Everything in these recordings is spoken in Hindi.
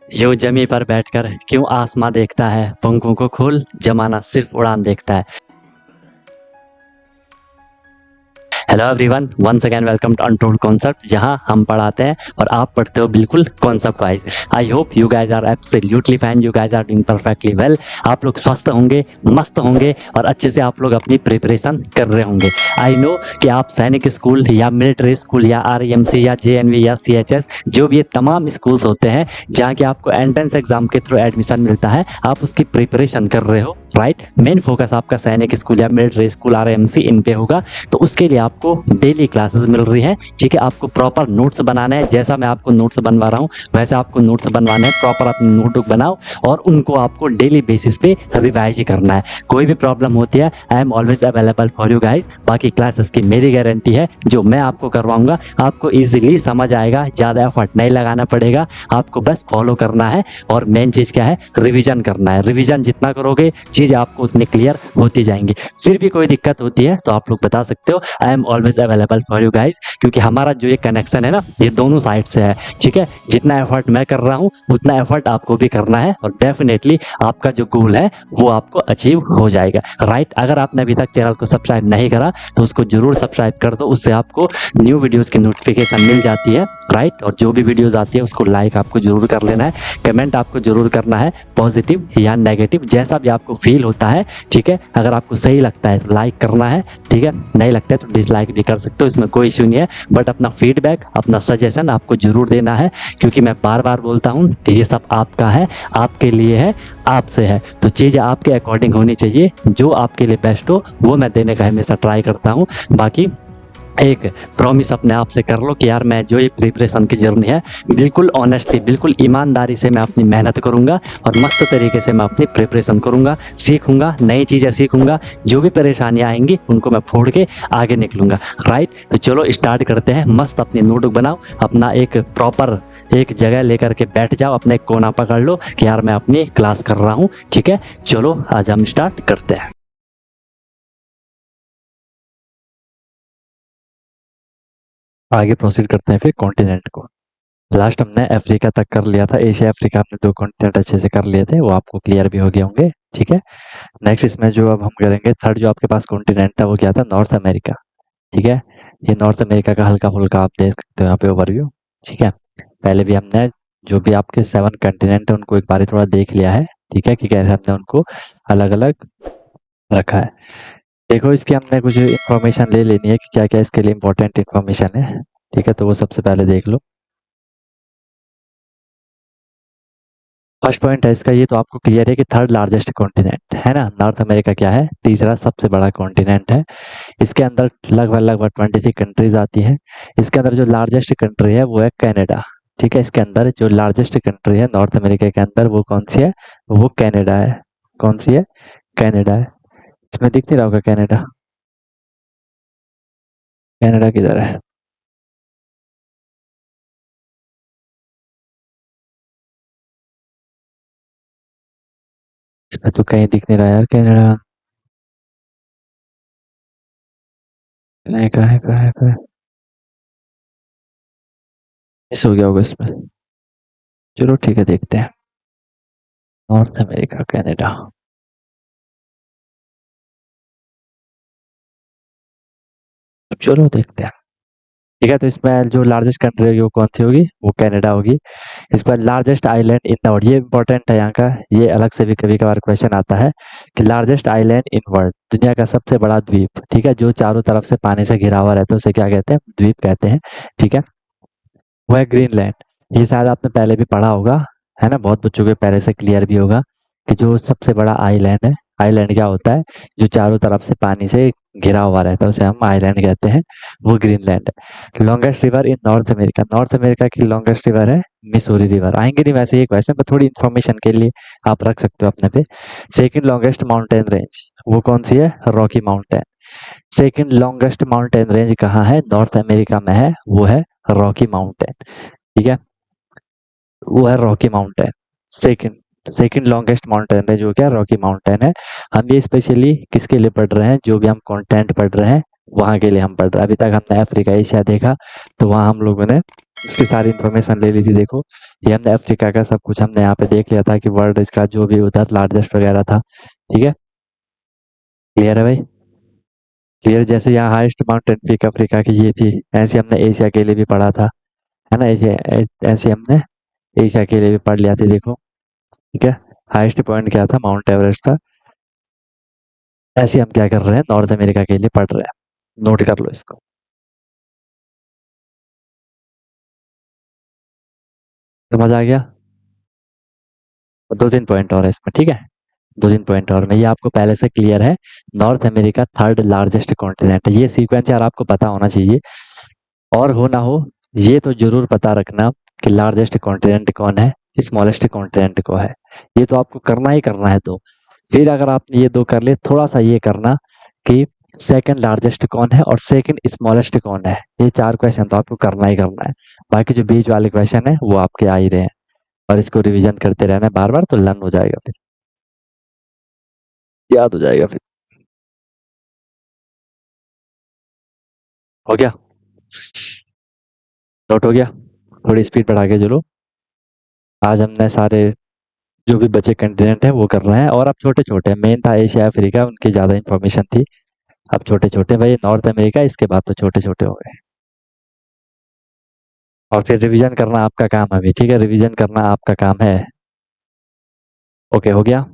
यूं जमी पर बैठकर क्यों आसमां देखता है, पंखों को खोल जमाना सिर्फ उड़ान देखता है। Hello everyone, once again welcome to untold concept, जहां हम पढ़ाते हैं और आप पढ़ते हो बिल्कुल concept wise. I hope you guys are absolutely fine, you guys are doing perfectly well. आप लोग स्वस्थ होंगे, मस्त होंगे और अच्छे से आप लोग अपनी प्रिपरेशन कर रहे होंगे। आई नो कि आप सैनिक स्कूल या मिलिट्री स्कूल या आरईएमसी या जेएनवी या सीएचएस, जो भी ये तमाम स्कूल्स होते हैं जहाँ के आपको एंट्रेंस एग्जाम के थ्रू एडमिशन मिलता है, आप उसकी प्रिपरेशन कर रहे हो, राइट। मेन फोकस आपका सैनिक स्कूल या मिलिट्री स्कूल आरईएमसी इन पे होगा। तो उसके लिए आपको डेली क्लासेस मिल रही हैं, ठीक है। आपको प्रॉपर नोट्स बनाना है, जैसा मैं आपको नोट्स बनवा रहा हूँ वैसे आपको नोट्स बनवाने हैं। प्रॉपर अपनी नोटबुक बनाओ और उनको आपको डेली बेसिस पे रिवाइज ही करना है। कोई भी प्रॉब्लम होती है, I am always available for you guys. बाकी क्लासेस की मेरी गारंटी है, जो मैं आपको करवाऊंगा आपको ईजिली समझ आएगा, ज़्यादा एफर्ट नहीं लगाना पड़ेगा, आपको बस फॉलो करना है। और मेन चीज़ क्या है, रिविजन करना है। रिविजन जितना करोगे चीज़ आपको उतनी क्लियर होती जाएंगी। फिर भी कोई दिक्कत होती है तो आप लोग बता सकते हो, I am always available for you guys. क्योंकि हमारा जो ये कनेक्शन है ना, ये दोनों साइड से है, ठीक है। जितना एफर्ट मैं कर रहा हूँ उतना एफर्ट आपको भी करना है और डेफिनेटली आपका जो गोल है वो आपको अचीव हो जाएगा, राइट। अगर आपने अभी तक चैनल को सब्सक्राइब नहीं करा तो उसको जरूर सब्सक्राइब कर दो, उससे आपको न्यू वीडियोस की नोटिफिकेशन मिल जाती है, राइट। और जो भी वीडियोस आती है उसको लाइक आपको जरूर कर लेना है, कमेंट आपको जरूर करना है, पॉजिटिव या नेगेटिव जैसा भी आपको फील होता है, ठीक है। अगर आपको सही लगता है तो लाइक करना है, ठीक है। नहीं लगता है तो डिसलाइक भी कर सकते हो, इसमें कोई इश्यू नहीं है। बट अपना फीडबैक, अपना सजेशन आपको जरूर देना है, क्योंकि मैं बार बार बोलता हूँ कि ये सब आपका है, आपके लिए है, आपसे है। तो चीज़ें आपके अकॉर्डिंग होनी चाहिए, जो आपके लिए बेस्ट हो वो मैं देने का हमेशा ट्राई करता हूँ। बाकी एक प्रॉमिस अपने आप से कर लो कि यार मैं जो ये प्रिपरेशन की जर्नी है बिल्कुल ऑनेस्टली, बिल्कुल ईमानदारी से मैं अपनी मेहनत करूंगा और मस्त तरीके से मैं अपनी प्रिपरेशन करूंगा, सीखूंगा, नई चीज़ें सीखूंगा। जो भी परेशानियां आएंगी उनको मैं फोड़ के आगे निकलूंगा, राइट। तो चलो स्टार्ट करते हैं। मस्त अपनी नोटबुक बनाओ, अपना एक प्रॉपर एक जगह लेकर के बैठ जाओ, अपने एक कोना पकड़ लो कि यार मैं अपनी क्लास कर रहा हूँ, ठीक है। चलो आज हम स्टार्ट करते हैं। आगे प्रोसीड करते हैं फिर कॉन्टिनेंट को। लास्ट हमने अफ्रीका तक कर लिया था, एशिया अफ्रीका हमने दो कॉन्टिनेंट अच्छे से कर लिए थे, वो आपको क्लियर भी हो गए होंगे, ठीक है। नेक्स्ट इसमें जो अब हम करेंगे थर्ड जो आपके पास कॉन्टिनेंट था वो क्या था, नॉर्थ अमेरिका, ठीक है। ये नॉर्थ अमेरिका का हल्का फुल्का आप देख सकते हो यहाँ पे ओवरव्यू, ठीक है। पहले भी हमने जो भी आपके 7 कंटिनेंट है उनको एक बार थोड़ा देख लिया है, ठीक है, कि कैसे हमने उनको अलग अलग रखा है। देखो इसकी हमने कुछ इन्फॉर्मेशन ले लेनी है कि क्या क्या इसके लिए इंपॉर्टेंट इन्फॉर्मेशन है, ठीक है। तो वो सबसे पहले देख लो। फर्स्ट पॉइंट है इसका, ये तो आपको क्लियर है कि थर्ड लार्जेस्ट कॉन्टिनेंट है ना, नॉर्थ अमेरिका क्या है, तीसरा सबसे बड़ा कॉन्टिनेंट है। इसके अंदर लगभग लगभग 23 कंट्रीज आती हैं। इसके अंदर जो लार्जेस्ट कंट्री है वो है कनाडा, ठीक है। इसके अंदर जो लार्जेस्ट कंट्री है नॉर्थ अमेरिका के अंदर वो कौन सी है, वो कनाडा है। कौन सी है, कनाडा है। इसमें दिख नहीं रहा होगा कनाडा, कनाडा किधर है, इसमें तो कहीं दिख नहीं रहा यार कनाडा। नहीं, कहाँ है, मिस हो गया होगा इसमें। चलो ठीक है, देखते हैं। नॉर्थ अमेरिका कनाडा, चलो देखते हैं, ठीक है। तो इसमें जो लार्जेस्ट कंट्री होगी वो कौन सी होगी, वो कनाडा होगी। इस पर largest island in the world, ये इंपॉर्टेंट है यहाँ का, ये अलग से भी कभी कभार क्वेश्चन आता है कि लार्जेस्ट आइलैंड इन वर्ल्ड, दुनिया का सबसे बड़ा द्वीप, ठीक है, जो चारों तरफ से पानी से घिरा हुआ रहता है उसे क्या कहते हैं, द्वीप कहते हैं, ठीक है। वो है ग्रीनलैंड। ये शायद आपने पहले भी पढ़ा होगा, है ना, बहुत बच्चों के पहले से क्लियर भी होगा कि जो सबसे बड़ा आइलैंड है, आइलैंड क्या होता है, जो चारों तरफ से पानी से घिरा हुआ रहता है उसे हम आइलैंड कहते हैं, वो ग्रीनलैंड है। Longest river in north America, north America की लॉन्गेस्ट रिवर है मिसूरी रिवर। आएंगे नहीं वैसे ये क्वेश्चन, पर थोड़ी इन्फॉर्मेशन के लिए आप रख सकते हो अपने पे। सेकंड लॉन्गेस्ट माउंटेन रेंज वो कौन सी है, Rocky mountain. Second longest mountain range कहाँ है, नॉर्थ अमेरिका में है, वो है रॉकी माउंटेन, ठीक है, वो है Rocky mountain. Second second longest mountain है जो क्या रॉकी माउंटेन है। हम ये स्पेशली किसके लिए पढ़ रहे हैं, जो भी हम कंटेंट पढ़ रहे हैं वहाँ के लिए हम पढ़ रहे हैं। अभी तक हमने अफ्रीका एशिया देखा, तो वहाँ हम लोगों ने उसकी सारी इन्फॉर्मेशन ले ली थी। देखो ये हमने अफ्रीका का सब कुछ हमने यहाँ पे देख लिया था कि वर्ल्ड इसका जो भी उधर लार्जेस्ट वगैरह था। ठीक है, क्लियर है भाई? क्लियर। जैसे यहाँ हाईएस्ट माउंटेन पीक अफ्रीका की ये थी, ऐसे हमने एशिया के लिए भी पढ़ा था, है ना? ऐसे हमने एशिया के लिए भी पढ़ लिया था। देखो ठीक है, हाईएस्ट पॉइंट क्या था? माउंट एवरेस्ट था। ऐसे हम क्या कर रहे हैं, नॉर्थ अमेरिका के लिए पढ़ रहे हैं। नोट कर लो इसको। समझ आ गया? और दो तीन पॉइंट और है इसमें, ठीक है? दो तीन पॉइंट और में, ये आपको पहले से क्लियर है। North America third largest continent है। ये सीक्वेंस यार आपको पता होना चाहिए, और हो ना हो ये तो जरूर पता रखना कि लार्जेस्ट कॉन्टिनेंट कौन है, स्मॉलेस्ट कॉन्टिनेंट को है। ये तो आपको करना ही करना है। तो फिर अगर आपने ये दो कर लिए, थोड़ा सा ये करना कि सेकंड लार्जेस्ट कौन है और सेकंड स्मॉलेस्ट कौन है। ये चार क्वेश्चन तो आपको करना ही करना है। बाकी जो बीच वाले क्वेश्चन है वो आपके आ ही रहे हैं, और इसको रिवीजन करते रहना बार बार, तो लर्न हो जाएगा, फिर याद हो जाएगा फिर। हो गया? नोट हो गया? थोड़ी स्पीड बढ़ा के चलो। आज हमने सारे जो भी बचे कंटिनेंट है वो कर रहे हैं, और अब छोटे छोटे, मेन था एशिया अफ्रीका, उनकी ज्यादा इन्फॉर्मेशन थी। अब छोटे छोटे भाई, नॉर्थ अमेरिका, इसके बाद तो छोटे छोटे हो गए। और फिर रिवीजन करना आपका काम है अभी, ठीक है? रिवीजन करना आपका काम है। ओके, हो गया?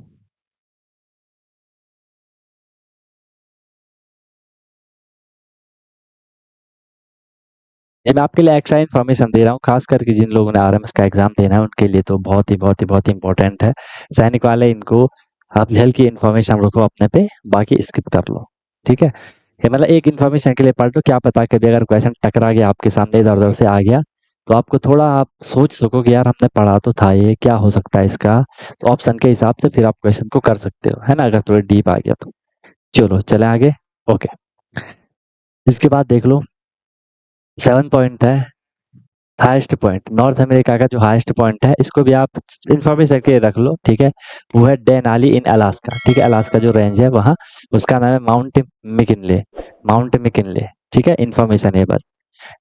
ये मैं आपके लिए एक्स्ट्रा इन्फॉर्मेशन दे रहा हूँ, खास करके जिन लोगों ने आरएमएस का एग्जाम देना है उनके लिए तो बहुत ही इंपॉर्टेंट है। सैनिक वाले इनको आप हल्की इन्फॉर्मेशन रखो अपने पे, बाकी स्किप कर लो। ठीक है? ये मतलब एक इन्फॉर्मेशन के लिए पढ़ लो, क्या पता कभी अगर क्वेश्चन टकरा गया आपके सामने, इधर उधर से आ गया, तो आपको थोड़ा आप सोच सको कि यार हमने पढ़ा तो था, ये क्या हो सकता है इसका। तो ऑप्शन के हिसाब से फिर आप क्वेश्चन को कर सकते हो, है ना, अगर थोड़ा डीप आ गया तो। चलो चले आगे। ओके, इसके बाद देख लो, 7 पॉइंट है हाईएस्ट पॉइंट। नॉर्थ अमेरिका का जो हाईएस्ट पॉइंट है, इसको भी आप इंफॉर्मेशन के रख लो, ठीक है? वो है डेनाली इन अलास्का। ठीक है, अलास्का जो रेंज है वहाँ, उसका नाम है माउंट मिकिनले। माउंट मिकिनले, ठीक है? इन्फॉर्मेशन है बस।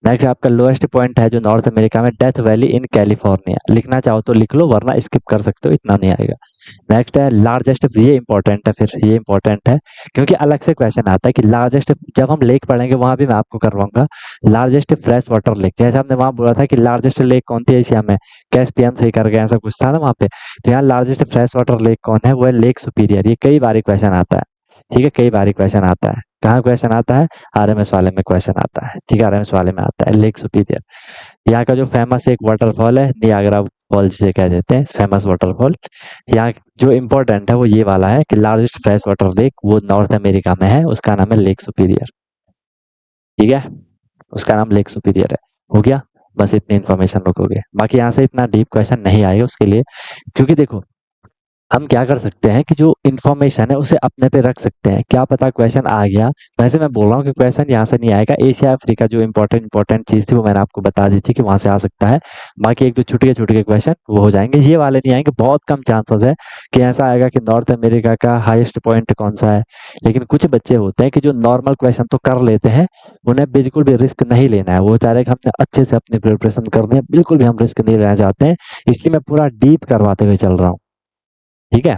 नेक्स्ट आपका लोएस्ट पॉइंट है जो नॉर्थ अमेरिका में, डेथ वैली इन कैलिफोर्निया। लिखना चाहो तो लिख लो, वरना स्किप कर सकते हो, इतना नहीं आएगा। नेक्स्ट है लार्जेस्ट, ये इंपॉर्टेंट है, फिर ये इंपॉर्टेंट है क्योंकि अलग से क्वेश्चन आता है कि लार्जेस्ट, जब हम लेक पढ़ेंगे वहां भी मैं आपको करवाऊंगा। लार्जेस्ट फ्रेश वाटर लेक, जैसे हमने वहां बोला था कि लार्जेस्ट लेक कौन थी एशिया में, कैस्पियन से ही कर गए, ऐसा कुछ था ना वहां पे। तो यहाँ लार्जेस्ट फ्रेश वाटर लेक कौन है, वो है लेक सुपीरियर। ये कई बार क्वेश्चन आता है, ठीक है? कई बार क्वेश्चन आता है। कहाँ क्वेश्चन आता है? आरएमएस वाले में क्वेश्चन आता है, ठीक है? आरएमएस वाले में आता है लेक सुपीरियर। यहाँ का जो फेमस एक वाटरफॉल है, नियाग्रा फॉल जिसे कह देते हैं, फेमस वाटरफॉल। यहाँ जो इम्पोर्टेंट है वो ये वाला है कि लार्जेस्ट फ्रेश वाटर लेक वो नॉर्थ अमेरिका में है, उसका नाम है लेक सुपीरियर। ठीक है, उसका नाम लेक सुपीरियर है। हो गया? बस इतनी इन्फॉर्मेशन रखोगे, बाकी यहाँ से इतना डीप क्वेश्चन नहीं आएगा उसके लिए, क्योंकि देखो हम क्या कर सकते हैं कि जो इन्फॉर्मेशन है उसे अपने पे रख सकते हैं, क्या पता क्वेश्चन आ गया। वैसे मैं बोल रहा हूँ कि क्वेश्चन यहाँ से नहीं आएगा, एशिया अफ्रीका जो इंपॉर्टेंट चीज थी वो मैंने आपको बता दी थी कि वहां से आ सकता है। बाकी एक दो छुटके क्वेश्चन वो हो जाएंगे, ये वाले नहीं आएंगे। बहुत कम चांसेस है कि ऐसा आएगा कि नॉर्थ अमेरिका का हाईएस्ट पॉइंट कौन सा है। लेकिन कुछ बच्चे होते हैं कि जो नॉर्मल क्वेश्चन तो कर लेते हैं, उन्हें बिल्कुल भी रिस्क नहीं लेना है, वो चाह रहे कि हमने अच्छे से अपनी प्रिपरेशन करनी है, बिल्कुल भी हम रिस्क नहीं लेना चाहते हैं। इसलिए मैं पूरा डीप करवाते हुए चल रहा हूँ। ठीक है,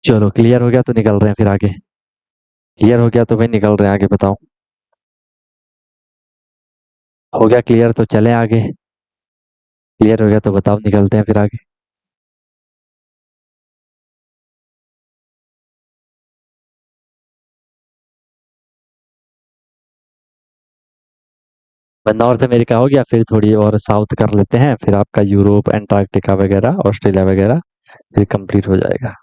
चलो क्लियर हो गया तो निकल रहे हैं फिर आगे। क्लियर हो गया तो भाई निकल रहे हैं आगे, बताओ। हो गया क्लियर तो चले आगे। क्लियर हो गया तो बताओ, निकलते हैं फिर आगे। नॉर्थ अमेरिका हो गया, फिर थोड़ी और साउथ कर लेते हैं, फिर आपका यूरोप, एंटार्क्टिका वगैरह, ऑस्ट्रेलिया वगैरह, फिर कंप्लीट हो जाएगा।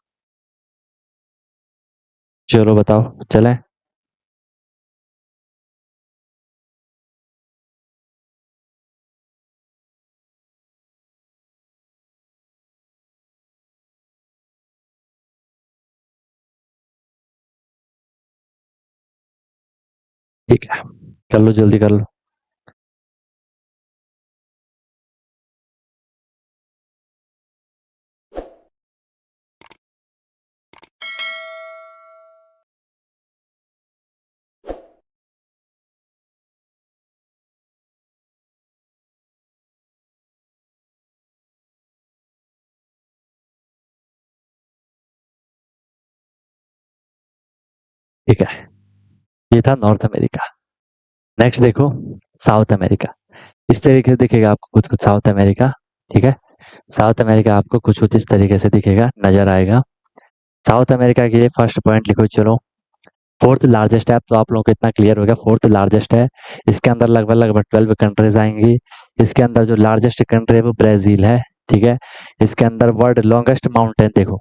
चलो बताओ, चलें? ठीक है, कर लो, जल्दी कर लो। ठीक है, ये था नॉर्थ अमेरिका। नेक्स्ट देखो साउथ अमेरिका। इस तरीके से दिखेगा आपको कुछ कुछ साउथ अमेरिका। ठीक है, साउथ अमेरिका आपको कुछ कुछ इस तरीके से दिखेगा, नजर आएगा। साउथ अमेरिका के लिए फर्स्ट पॉइंट लिखो, चलो फोर्थ लार्जेस्ट है। अब तो आप लोगों को इतना क्लियर हो गया, फोर्थ लार्जेस्ट है। इसके अंदर लगभग लगभग 12 कंट्रीज आएंगी। इसके अंदर जो लार्जेस्ट कंट्री है वो ब्राजील है। ठीक है, इसके अंदर वर्ल्ड लॉन्गेस्ट माउंटेन देखो,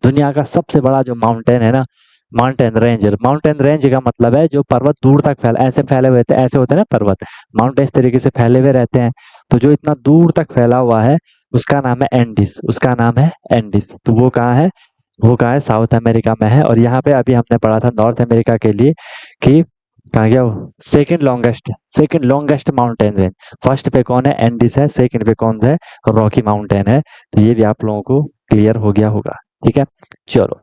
दुनिया का सबसे बड़ा जो माउंटेन है ना, माउंटेन रेंज का मतलब है जो पर्वत दूर तक ऐसे फैले हुए थे, ऐसे होते हैं ना पर्वत, माउंटेन इस तरीके से फैले हुए रहते हैं। तो जो इतना दूर तक फैला हुआ है उसका नाम है एंडिस, उसका नाम है एंडिस। तो वो कहाँ है, वो कहाँ है, साउथ अमेरिका में है। और यहाँ पे अभी हमने पढ़ा था नॉर्थ अमेरिका के लिए कि कहाँ गया वो, second longest mountain range. First पे कौन है, एंडिस है। सेकंड पे कौन है, रॉकी माउंटेन है। तो ये भी आप लोगों को क्लियर हो गया होगा। ठीक है, चलो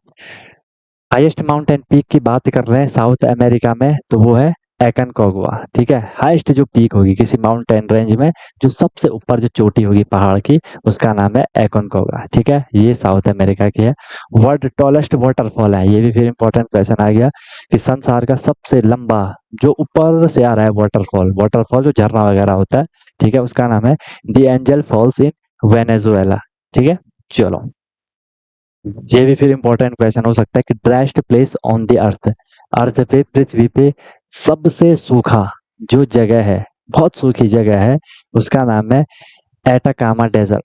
हाईएस्ट माउंटेन पीक की बात कर रहे हैं साउथ अमेरिका में, तो वो है एकनकागुआ। ठीक है, हाईएस्ट जो पीक होगी किसी माउंटेन रेंज में, जो सबसे ऊपर जो चोटी होगी पहाड़ की, उसका नाम है एकनकागुआ। ठीक है, ये साउथ अमेरिका की है। वर्ल्ड टॉलेस्ट वाटरफॉल है, ये भी फिर इंपॉर्टेंट क्वेश्चन आ गया कि संसार का सबसे लंबा जो ऊपर से आ रहा है वाटरफॉल जो झरना वगैरह होता है, ठीक है, उसका नाम है दी एंजल फॉल्स इन वेनेजुएला। ठीक है, चलो ये भी फिर इंपॉर्टेंट क्वेश्चन हो सकता है कि driest place on the earth, earth पे, पृथ्वी पे सबसे सूखा जो जगह है, बहुत सूखी जगह है, उसका नाम है एटाकामा डेजर्ट।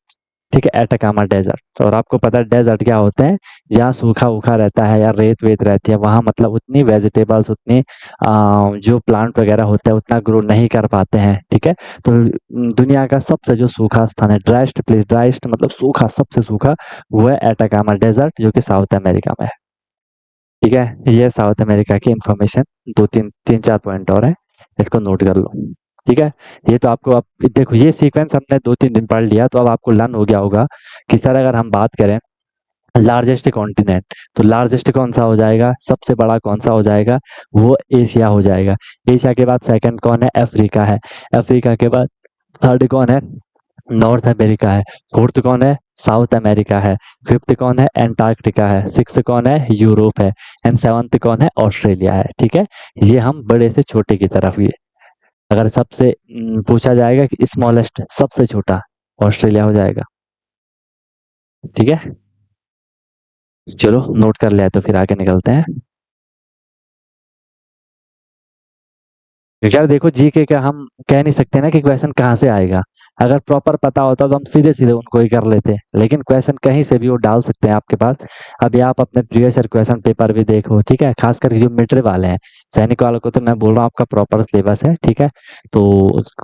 ठीक है, एटाकामा डेजर्ट। और आपको पता है डेजर्ट क्या होते हैं, जहाँ सूखा उखा रहता है या रेत वेत रहती है, वहां मतलब उतनी वेजिटेबल्स, उतनी जो प्लांट वगैरह होते हैं उतना ग्रो नहीं कर पाते हैं। ठीक है, तो दुनिया का सबसे जो सूखा स्थान है, ड्राइस्ट प्लेस, ड्राइस्ट मतलब सूखा, सबसे सूखा, वो है एटाकामा डेजर्ट जो कि साउथ अमेरिका में है। ठीक है, ये साउथ अमेरिका की इंफॉर्मेशन। दो तीन तीन चार पॉइंट और है, इसको नोट कर लो। ठीक है, ये तो आपको, अब देखो ये सीक्वेंस हमने 2-3 दिन पढ़ लिया, तो अब आपको लर्न हो गया होगा कि सर अगर हम बात करें लार्जेस्ट कॉन्टिनेंट, तो लार्जेस्ट कौन सा हो जाएगा, सबसे बड़ा कौन सा हो जाएगा, वो एशिया हो जाएगा। एशिया के बाद सेकंड कौन है, अफ्रीका है। अफ्रीका के बाद थर्ड कौन है, नॉर्थ अमेरिका है। फोर्थ कौन है, साउथ अमेरिका है। फिफ्थ कौन है, एंटार्क्टिका है। सिक्स्थ कौन है, यूरोप है। एंड सेवंथ कौन है, ऑस्ट्रेलिया है। ठीक है, ये हम बड़े से छोटे की तरफ ये, अगर सबसे पूछा जाएगा कि स्मॉलेस्ट, सबसे छोटा, ऑस्ट्रेलिया हो जाएगा। ठीक है, चलो नोट कर लिया तो फिर आगे निकलते हैं। क्योंकि यार देखो जीके का हम कह नहीं सकते ना कि क्वेश्चन कहाँ से आएगा। अगर प्रॉपर पता होता तो हम सीधे सीधे उनको ही कर लेते, लेकिन क्वेश्चन कहीं से भी वो डाल सकते हैं आपके पास। अभी आप अपने प्रीवियस ईयर क्वेश्चन पेपर भी देखो। ठीक है, खास करके जो मिलिट्री वाले हैं, सैनिक वालों को तो मैं बोल रहा हूँ आपका प्रॉपर सिलेबस है। ठीक है, तो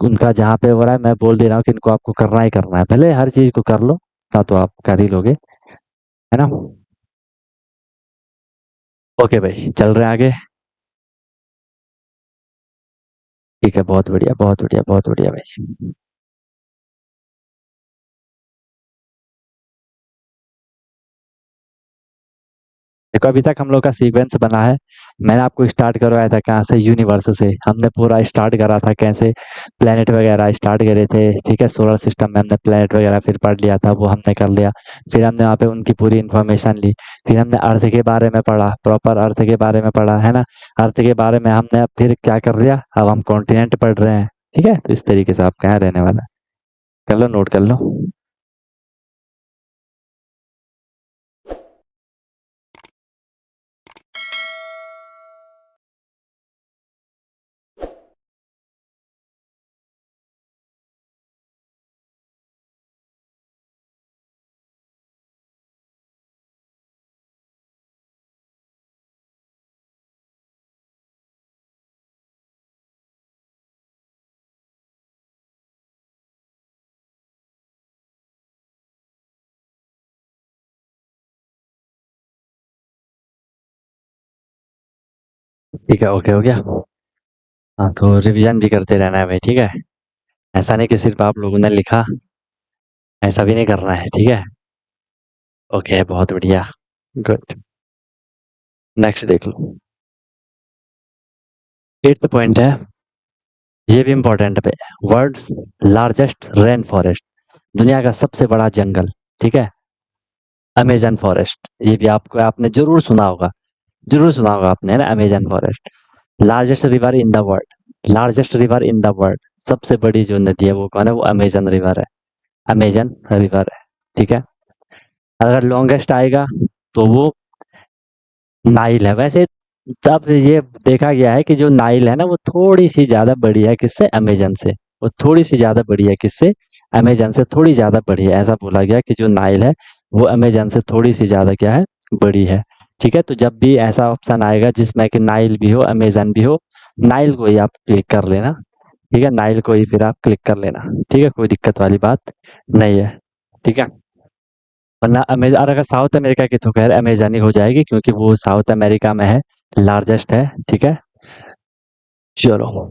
उनका जहाँ पे हो रहा है मैं बोल दे रहा हूँ कि इनको आपको करना ही करना है, पहले हर चीज को कर लो, ना तो आप कर ही लोगे, है ना। ओके भाई, चल रहे हैं आगे। ठीक है, बहुत बढ़िया बहुत बढ़िया बहुत बढ़िया भाई। देखो अभी तक हम लोग का सीक्वेंस बना है। मैंने आपको स्टार्ट करवाया था कहाँ से, यूनिवर्स से। हमने पूरा स्टार्ट करा था कैसे, प्लेनेट वगैरह स्टार्ट करे थे। ठीक है, सोलर सिस्टम में हमने प्लेनेट वगैरह फिर पढ़ लिया था, वो हमने कर लिया। फिर हमने वहाँ पे उनकी पूरी इन्फॉर्मेशन ली। फिर हमने अर्थ के बारे में पढ़ा, प्रॉपर अर्थ के बारे में पढ़ा, है ना। अर्थ के बारे में हमने फिर क्या कर लिया, अब हम कॉन्टिनेंट पढ़ रहे हैं। ठीक है, तो इस तरीके से आप कहाँ रहने वाला, कर लो, नोट कर लो। ठीक है, ओके हो गया। हाँ, तो रिवीजन भी करते रहना है भाई। ठीक है, ऐसा नहीं कि सिर्फ आप लोगों ने लिखा, ऐसा भी नहीं करना है। ठीक है, ओके, बहुत बढ़िया, गुड। नेक्स्ट देख लो, एट्थ पॉइंट है, ये भी इम्पोर्टेंट पे, वर्ल्ड्स लार्जेस्ट रेन फॉरेस्ट, दुनिया का सबसे बड़ा जंगल। ठीक है, अमेजन फॉरेस्ट, ये भी आपको, आपने जरूर सुना होगा। जरूर सुना होगा आपने, है ना, Amazon forest. Largest river in the world, largest river in the world, सबसे बड़ी जो नदी है वो कौन है, वो अमेजन रिवर है, अमेजन रिवर है, ठीक है। अगर लॉन्गेस्ट आएगा तो वो नाइल है। वैसे तब ये देखा गया है कि जो नाइल है ना वो थोड़ी सी ज्यादा बड़ी है किससे, अमेजन से। वो थोड़ी सी ज्यादा बड़ी है किससे, अमेजन से थोड़ी ज्यादा बड़ी है। ऐसा बोला गया कि जो नाइल है वो अमेजन से थोड़ी सी ज्यादा क्या है, बड़ी है, ठीक है। तो जब भी ऐसा ऑप्शन आएगा जिसमें कि नाइल भी हो अमेजन भी हो, नाइल को ही आप क्लिक कर लेना, ठीक है, नाइल को ही फिर आप क्लिक कर लेना, ठीक है, कोई दिक्कत वाली बात नहीं है, ठीक है। वरना अमेजन, और अगर साउथ अमेरिका की तो खैर अमेजन ही हो जाएगी क्योंकि वो साउथ अमेरिका में है, लार्जेस्ट है, ठीक है। चलो,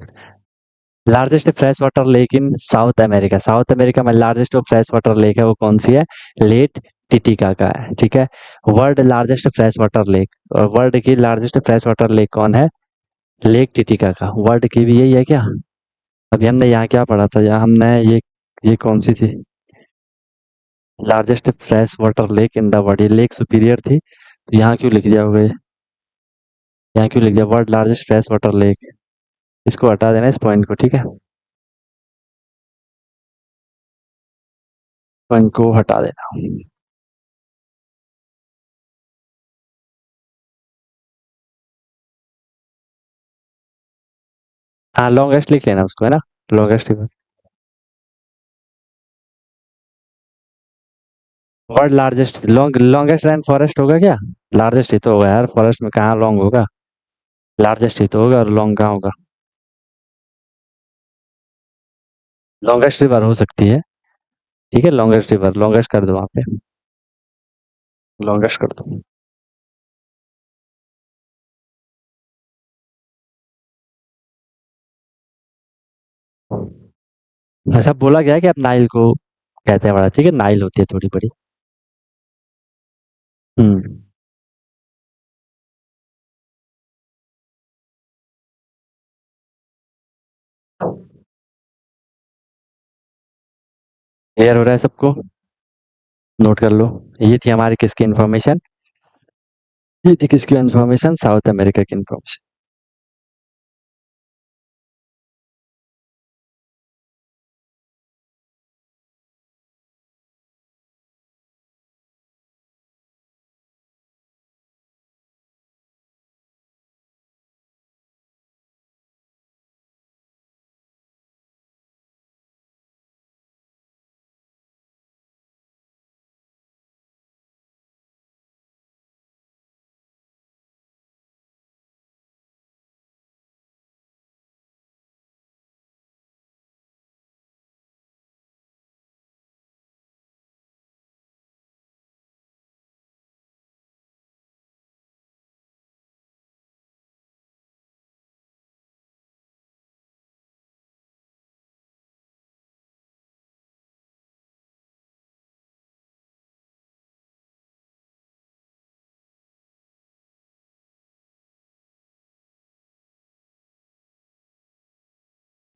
largest fresh water lake in south America, south America में लार्जेस्ट फ्रेश वाटर लेक है वो कौन सी है, लेक टिटिका का है, ठीक है। World largest fresh water lake, और वर्ल्ड की लार्जेस्ट फ्रेश वाटर लेक कौन है, लेक टिटिका का, वर्ल्ड की भी यही है क्या। अभी हमने यहाँ क्या पढ़ा था, यहाँ हमने ये कौन सी थी, largest fresh water lake in the world, ये लेक सुपीरियर थी, तो यहाँ क्यों लिख दिया होगा, यहाँ क्यों लिख दिया world largest fresh water lake, इसको हटा देना इस पॉइंट को, ठीक है, पॉइंट को हटा देना। हाँ लॉन्गेस्ट लिख लेना उसको, है ना, longest river. World largest, longest rain forest होगा क्या, लार्जेस्ट ही तो होगा यार, फॉरेस्ट में कहाँ लॉन्ग होगा, लार्जेस्ट ही तो होगा और लॉन्ग कहाँ होगा, लॉन्गेस्ट रिवर हो सकती है, ठीक है, लॉन्गेस्ट रिवर, लॉन्गेस्ट कर दो वहाँ पे, लॉन्गेस्ट कर दो। ऐसा बोला गया है कि आप नाइल को कहते हैं बड़ा, ठीक है, नाइल होती है थोड़ी बड़ी। हम्म। क्लियर हो रहा है सबको, नोट कर लो। ये थी हमारी किसकी इन्फॉर्मेशन, ये थी किसकी इन्फॉर्मेशन, साउथ अमेरिका की इन्फॉर्मेशन।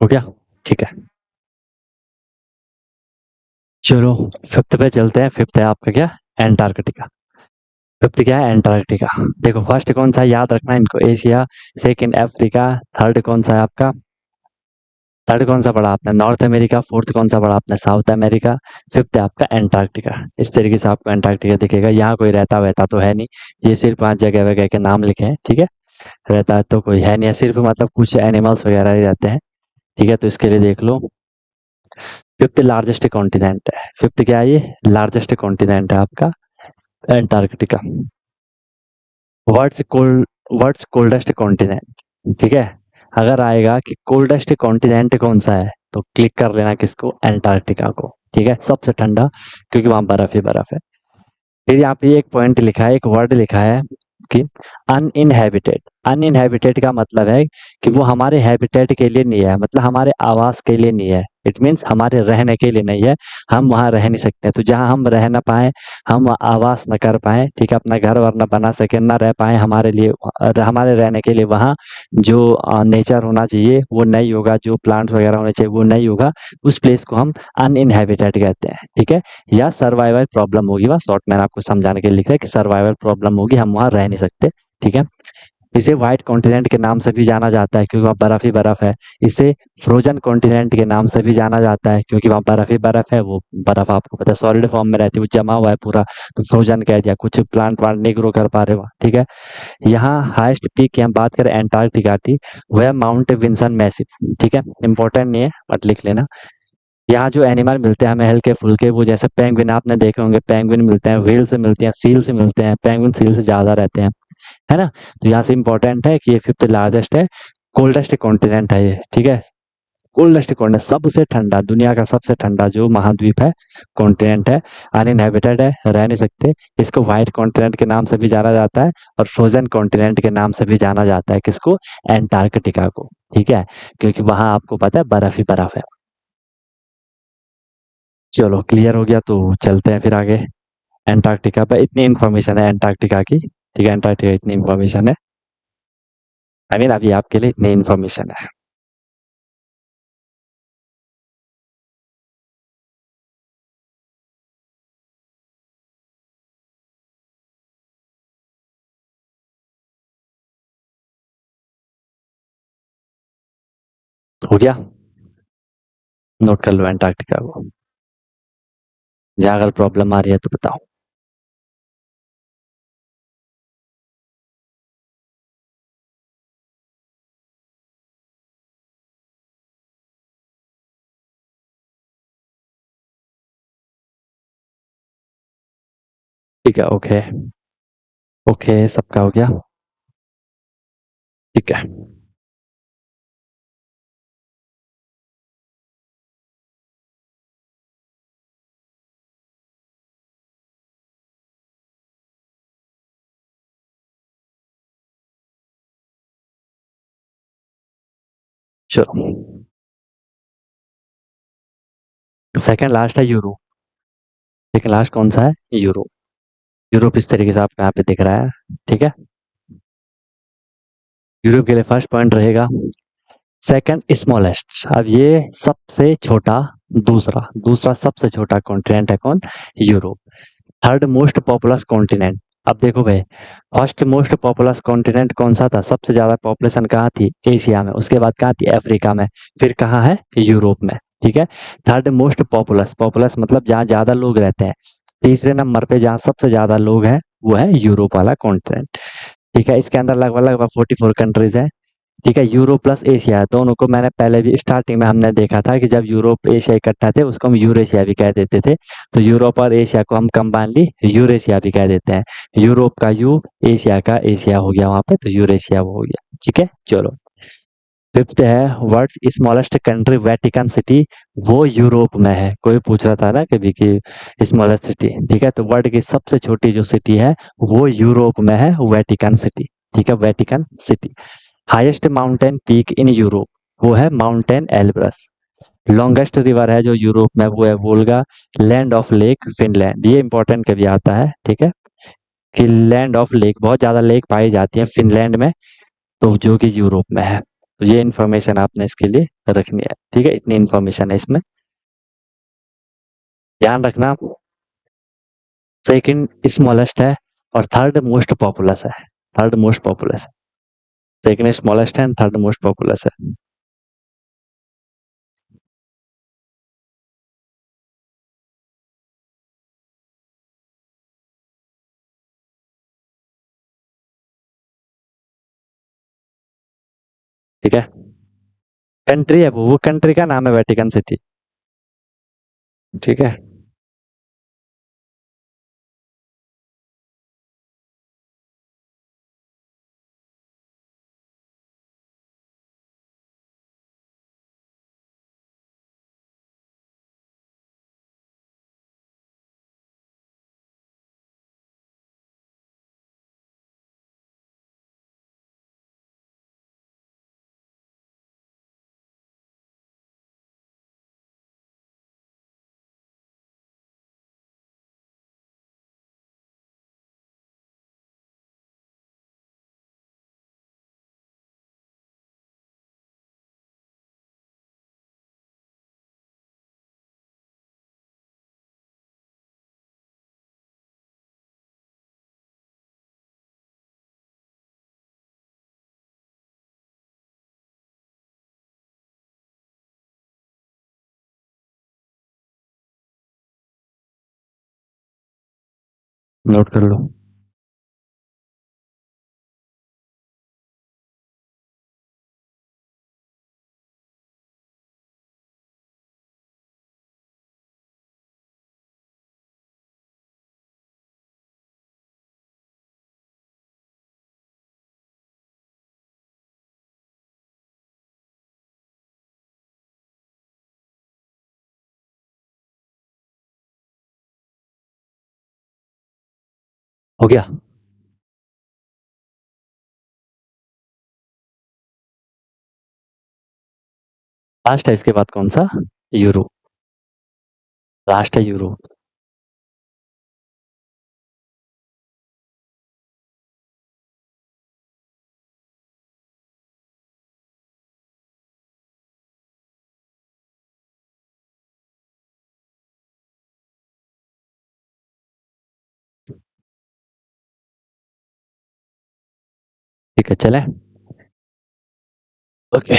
हो गया, ठीक है। चलो फिफ्थ पे चलते हैं, फिफ्थ है आपका क्या, एंटार्कटिका। फिफ्थ क्या है, एंटार्कटिका। देखो फर्स्ट कौन सा है, याद रखना इनको, एशिया, सेकंड अफ्रीका, थर्ड कौन सा है आपका, थर्ड कौन सा पढ़ा आपने, नॉर्थ अमेरिका, फोर्थ कौन सा पढ़ा आपने, साउथ अमेरिका, फिफ्थ है आपका एंटार्कटिका। इस तरीके से आपको एंटार्कटिका दिखेगा, यहाँ कोई रहता वहता तो है नहीं, ये सिर्फ पांच जगह वगैरह के नाम लिखे हैं, ठीक है, रहता है तो कोई है नहीं है, सिर्फ मतलब कुछ एनिमल्स वगैरह ही रहते हैं, ठीक है, तो इसके लिए देख लो। फिफ्थ लार्जेस्ट कॉन्टिनेंट है, फिफ्थ क्या है, ये लार्जेस्ट कॉन्टिनेंट है आपका Antarctica. Words cold, words coldest continent, ठीक है। अगर आएगा कि कोल्डेस्ट कॉन्टिनेंट कौन सा है तो क्लिक कर लेना किसको, एंटार्कटिका को, ठीक है, सबसे ठंडा, क्योंकि वहां बर्फ ही बर्फ है। फिर यहाँ पे एक पॉइंट लिखा है, एक वर्ड लिखा है कि अनइनहेबिटेड। अनइनहेबिटेड का मतलब है कि वो हमारे हैबिटेट के लिए नहीं है, मतलब हमारे आवास के लिए नहीं है, इट मीन्स हमारे रहने के लिए नहीं है, हम वहाँ रह नहीं सकते। तो जहाँ हम रह ना पाए, हम वहाँ आवास न कर पाए, ठीक है, अपना घर वर न बना सके, न रह पाए, हमारे लिए हमारे रहने के लिए वहाँ जो नेचर होना चाहिए वो नहीं होगा, जो प्लांट्स वगैरह होने चाहिए वो नहीं होगा, उस प्लेस को हम अनइनहेबिटेड कहते हैं, ठीक है। या सर्वाइवल प्रॉब्लम होगी, बस शॉर्ट मैंने आपको समझाने के लिए लिखा है कि सर्वाइवल प्रॉब्लम होगी, हम वहाँ रह नहीं सकते, ठीक है। इसे व्हाइट कॉन्टिनेंट के नाम से भी जाना जाता है क्योंकि वहाँ बर्फ ही बर्फ है। इसे फ्रोजन कॉन्टिनेंट के नाम से भी जाना जाता है क्योंकि वहाँ बर्फ ही बर्फ है। वो बर्फ आपको पता है सॉलिड फॉर्म में रहती है, वो जमा हुआ है पूरा, तो फ्रोजन कह दिया। कुछ प्लांट वांट नहीं ग्रो कर पा रहे वहाँ, ठीक है। यहाँ हाईएस्ट पीक की हम बात करें एंटार्क्टिका की, वह माउंट विंसन मैसिव, ठीक है। इंपॉर्टेंट नहीं है बट लिख लेना। यहाँ जो एनिमल मिलते हैं हमें हल्के फुल्के, वो जैसे पेंगुइन आपने देखे होंगे, पेंगुइन मिलते हैं, व्हेल से मिलते हैं, सील से मिलते हैं। पेंगुइन सील से ज्यादा रहते हैं, है ना। तो यहाँ से इंपॉर्टेंट है कि ये फिफ्थ लार्जेस्ट है, कोल्डेस्ट कॉन्टिनेंट है ये, ठीक है। कोल्डेस्ट कॉन्टिनेंट, सबसे ठंडा, दुनिया का सबसे ठंडा जो महाद्वीप है, कॉन्टिनेंट है। अनइनहेबिटेड है, रह नहीं सकते। इसको व्हाइट कॉन्टिनेंट के नाम से भी जाना जाता है और फ्रोजन कॉन्टिनेंट के नाम से भी जाना जाता है। किसको? एंटार्कटिका को, ठीक है। क्योंकि वहां आपको पता है बर्फ ही बर्फ है। चलो क्लियर हो गया, तो चलते हैं फिर आगे। एंटार्क्टिका पे इतनी इन्फॉर्मेशन है एंटार्क्टिका की, ठीक है। एंटार्क्टिका इतनी इन्फॉर्मेशन है, आई मीन अभी आपके लिए इतनी इन्फॉर्मेशन है। हो गया, नोट कर लो एंटार्क्टिका को। या अगर प्रॉब्लम आ रही है तो बताओ। ठीक है, ओके। ओके, सबका हो गया, ठीक है। चलो, सेकंड लास्ट है यूरोप। सेकंड लास्ट कौन सा है? यूरोप। यूरोप इस तरीके से आपको यहाँ पे दिख रहा है, ठीक है। यूरोप के लिए फर्स्ट पॉइंट रहेगा सेकंड स्मॉलेस्ट। अब ये सबसे छोटा, दूसरा दूसरा सबसे छोटा कॉन्टिनेंट है कौन? Europe. Third most populous continent. अब देखो भाई, फर्स्ट मोस्ट पॉपुलस कॉन्टिनेंट कौन सा था? सबसे ज्यादा पॉपुलेशन कहाँ थी? एशिया में। उसके बाद कहाँ थी? अफ्रीका में। फिर कहाँ है? यूरोप में, ठीक है। थर्ड मोस्ट पॉपुलस, पॉपुलस मतलब जहाँ ज्यादा लोग रहते हैं। तीसरे नंबर पे जहाँ सबसे ज्यादा लोग हैं वो है यूरोप वाला कॉन्टिनेंट, ठीक है। इसके अंदर लगभग लगभग 44 कंट्रीज है, ठीक है। यूरोप प्लस एशिया, दोनों को मैंने पहले भी स्टार्टिंग में हमने देखा था कि जब यूरोप एशिया इकट्ठा थे उसको हम यूरेशिया भी कह देते थे। तो यूरोप और एशिया को हम कंबाइनली यूरेशिया भी कह देते हैं। यूरोप का यू, एशिया का एशिया हो गया वहां पे, तो यूरेशिया वो हो गया, ठीक है। चलो, फिफ्थ है world smallest country Vatican city. वो यूरोप में है। कोई पूछ रहा था ना कभी कि स्मॉलेस्ट सिटी, ठीक है। तो वर्ल्ड की सबसे छोटी जो सिटी है वो यूरोप में है, वेटिकन सिटी, ठीक है। Vatican city. Highest mountain peak in Europe, वो है माउंटेन एल्ब्रस। लॉन्गेस्ट रिवर है जो यूरोप में, वो है Volga. Land of lake Finland, ये इंपॉर्टेंट कभी आता है, ठीक है। कि लैंड ऑफ लेक, बहुत ज्यादा लेक पाई जाती है फिनलैंड में, तो जो कि यूरोप में है। तो ये इन्फॉर्मेशन आपने इसके लिए रखनी है, ठीक है। इतनी इन्फॉर्मेशन है इसमें, ध्यान रखना। सेकंड स्मॉलेस्ट है और थर्ड मोस्ट पॉपुलस है। Third most populous, second smallest है, थर्ड मोस्ट पॉपुलस है। ठीक है, कंट्री है वो कंट्री का नाम है वेटिकन सिटी, ठीक है। नोट कर लो। हो गया। लास्ट है इसके बाद कौन सा? यूरो। लास्ट है यूरो। ठीक है, चले। ओके।